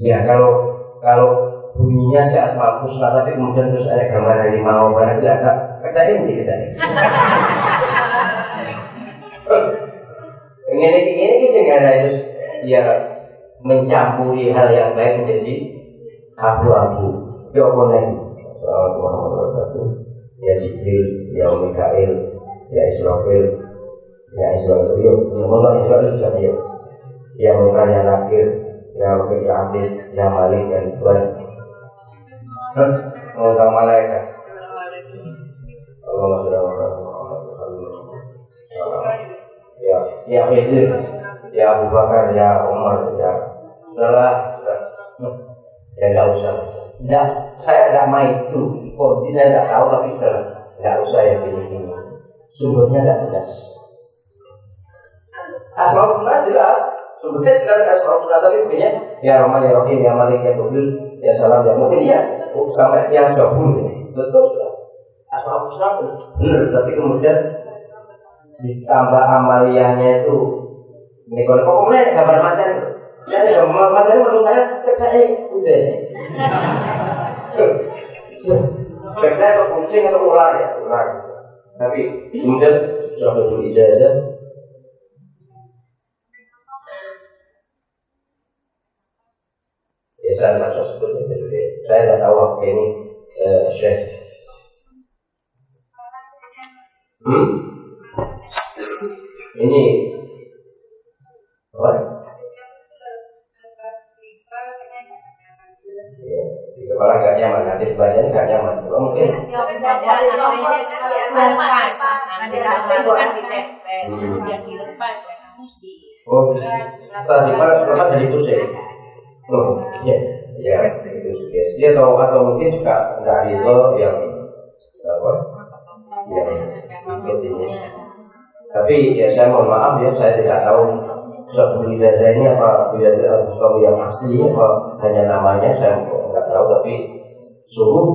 Ya kalau bunyinya si Asmaul Husna tapi kemudian terus ada gambar harimau barang tidak ada kedain di kedain. Ini segala itu ya mencampuri hal yang baik menjadi abu-abu. Ya apa nih? Assalamualaikum warahmatullahi wabarakatuh. Ya Jibril, ya Mikail, ya Israfil, ya Israfil. Yuk, ngomong Israfil juga yuk. Ya Mungkar, ya Nakir, ya Wakil, ya Adil, ya Malik, ya Tuhan. Ngomong malaikat. Allah sudah ya Khidir, ya Abu Bakar, ya Umar, ya sudahlah, ya tidak usah. Tidak, saya tidak main itu. Kondisi saya tidak tahu tapi sudahlah, tidak usah yang ini. Sumbernya tidak jelas. Asmaul Husna jelas, sumbernya jelas Asmaul Husna tapi punya ya Rahman, ya Rahim, ya Malik, ya Qudus, ya Salam, ya Mu'min, ya sampai yang Syabul ini betul sudah. Asmaul Husna benar, tapi kemudian ditambah amaliyahnya itu ini kalau pokoknya gambar macan itu ya gambar macan menurut saya terkait udah terkait atau kucing atau ular ya ular tapi kemudian sudah betul ijazah ya saya tidak usah sebutnya saya tidak tahu apa ini Syekh ini apa? Ya, di kepala gak nyaman, nanti bacanya gak nyaman. Mungkin. Oh, tadi lepas jadi pusing. Ya, itu sugesti atau mungkin juga nggak itu yang apa? Yang ikut ini. Tapi ya saya mohon maaf ya, saya tidak tahu suatu ijazah ini apa ijazah suami yang asli apa hanya namanya saya nggak tahu, tapi sungguh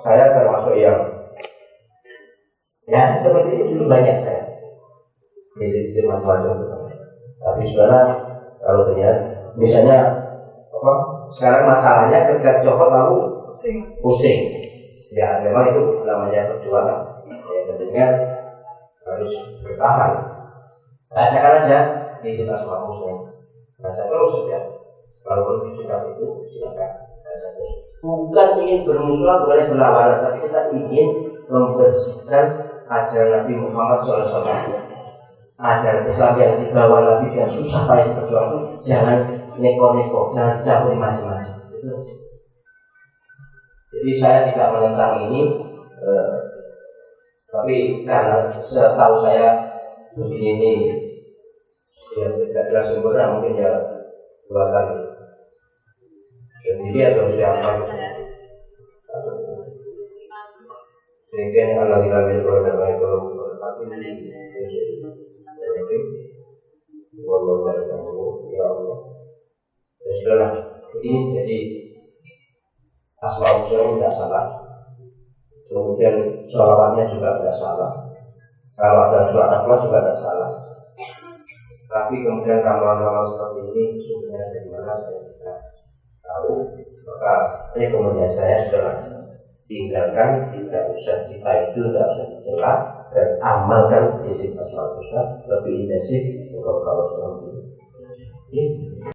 saya termasuk yang ya seperti itu dulu banyak saya isi macam-macam. Tapi sebenarnya kalau ternyata misalnya apa sekarang masalahnya ketika copot lalu pusing, ya memang itu namanya perjuangan. Ya tentunya harus bertahan. Bacakan aja isi Asmaul Husna. Baca terus ya. Walaupun kita itu silakan baca terus. Bukan ingin bermusuhan, bukan berlawanan, tapi kita ingin membersihkan ajaran Nabi Muhammad SAW. Ajaran Islam yang dibawa Nabi yang susah payah berjuang itu jangan neko-neko, jangan campur macam-macam. Jadi saya tidak menentang ini. Tapi karena setahu saya begini ya tidak jelas sempurna mungkin ya buatan sendiri atau siapa sehingga yang Allah tidak bisa berada itu ya Allah ya sudahlah ini jadi Asmaul Husna tidak salah. Kemudian sholawatnya juga tidak salah. Kalau ada surat Al-Fatihah juga tidak salah. Tapi kemudian ramalan-ramalan seperti ini sumbernya dari mana saya tidak tahu. Maka rekomendasi saya sudah tinggalkan, tidak usah kita itu tidak usah dicela dan amalkan isi Asmaul Husna lebih intensif kalau seperti ini.